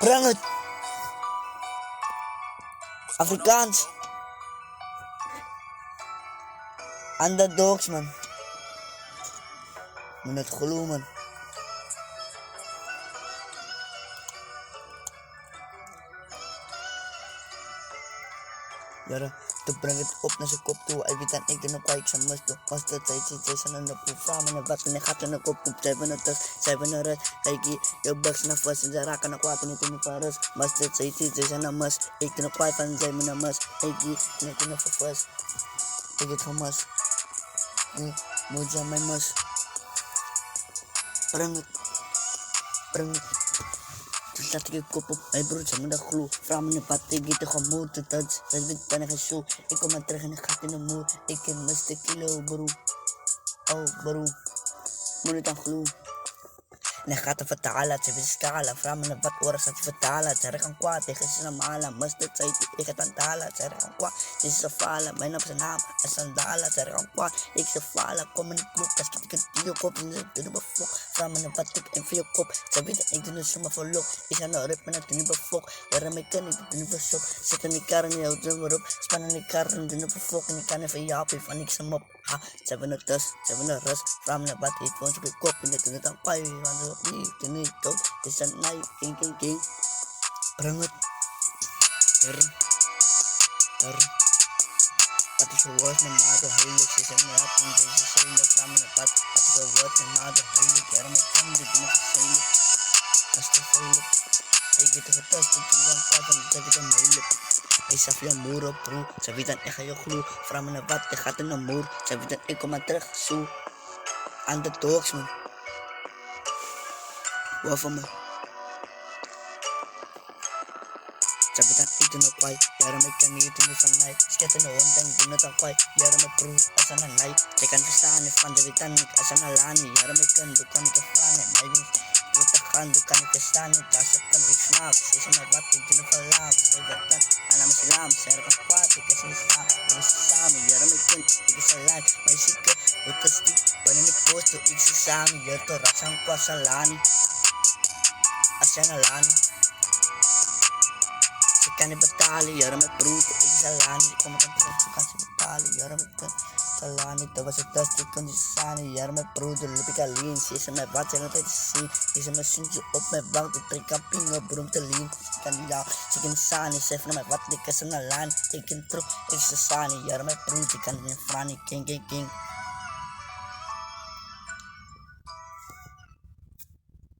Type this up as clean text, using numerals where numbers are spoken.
Breng het! Afrikaans! Underdogs, man. Moet het geloven, man. Jara, toen breng het op naar zijn kop toe. Hij weet aan ik en op ik zijn must doen. Was dat tijd zit, zij zijn aan de proef. Vragen en wat en hij gaat in de kop op. Zij van het tas, zij van de rust. Kijk hier, je bugs naar vast en zij raken naar kwaad en het in de van rust. Was dat tijd zit, zij zijn aan must. Ik ben op kwaad van zij van een must. Kijk hier, en het in de vast. Ik het van must. Moet zijn mijn must. Breng het. Breng het. Toen zat ik je kop op, mijn broertje met een gloe. Vraag me niet wat ik het gewoon te touch. Dat weet bijna geen show. Ik kom maar terug en ik ga in de moer. Ik ken Mr. Kilo, bro. Oh, bro. Moet het aan gloe. En hij gaat te vertalen, ze wil scala. Vraag me wat oren gaat vertalen. Ze gaan kwaad tegen zijn malen. Mustard zei ik het aan talen. Ze gaan kwaad, ze is falen. Mijn op zijn naam is sandalen. Ze gaan kwaad, ik ze falen. Kom in de kroeg, als ik het in je kop. En ze doen me vlog. Vraag me wat ik in voor je kop. Ze weten ik doe het zomaar voor lok. Ik ga nou rippen en het niet bevlok. Ja, mij kan ik het niet versok. Zet in die kar en je houdt er maar op. Span in die kar en doe het bevlok. En ik kan even japen van niks hem op. Ha, ze hebben het dus, ze hebben het rust. Vraag me wat ik woon op je kop. En dit en het aan paai. Want ze opnieuw. Toen ik dood is een night, king. Breng het. Wat is je woord, mijn maat, heilig. Ze zijn me op en deze zijn de vlammen op pad. Wat is je woord, mijn maat, heilig. Ja, mijn kan dit in het zeilig. Dat is te veilig. Ik heb het getest, ik ben aan het en dat ik een moeilijk. Ik zag je moer op broer, ze weet dan ik ga je gloe. Vraag me wat, ik ga in de moer. Ze weet dan ik kom maar terug, zo. Aan de dogs, man. Wat van me? Ze weet dan ik doe nog kwai. Jaren mij kan niet doen van mij. Sket in de hond en ik doe het al kwai. Jaren mij proef als aan een night. Ze kan verstaan, ik van de weet dan ik als aan een lani. Jaren mij kan, doe kan ik ervaren. Mij niet. Doe te gaan, doe kan ik er staan. Als ik kan, ik snaap. Ze is mij wat, ik doe nog een laam. Ze weet dan, aan mijn islam. Ze ergens kwaad, ik is niet staan. We zijn samen, jaren mij kan, ik is alleen. Mijn zieke, wat is die? Wanneer ik post, doe ik ze samen. Jaren te rassen, kwa salani. Als jij een lani. Ze kan niet betalen, jaren met broer, ik is alani. Ik kom met een terug, ze kan ze betalen, jaren met salani. Dat was het test, ik kon niet staan, jaren met broeder, loop ik alleen. Ze is er met wat, ze altijd zien. Ze is er met zintje op mijn bank, ik trek aan pingen, broem te lean. Ze kan niet aan, ze kan staan, ze van met wat, ik is een alani. Ik kan terug, ik is staan, jaren met broer, ik kan niet frani, king.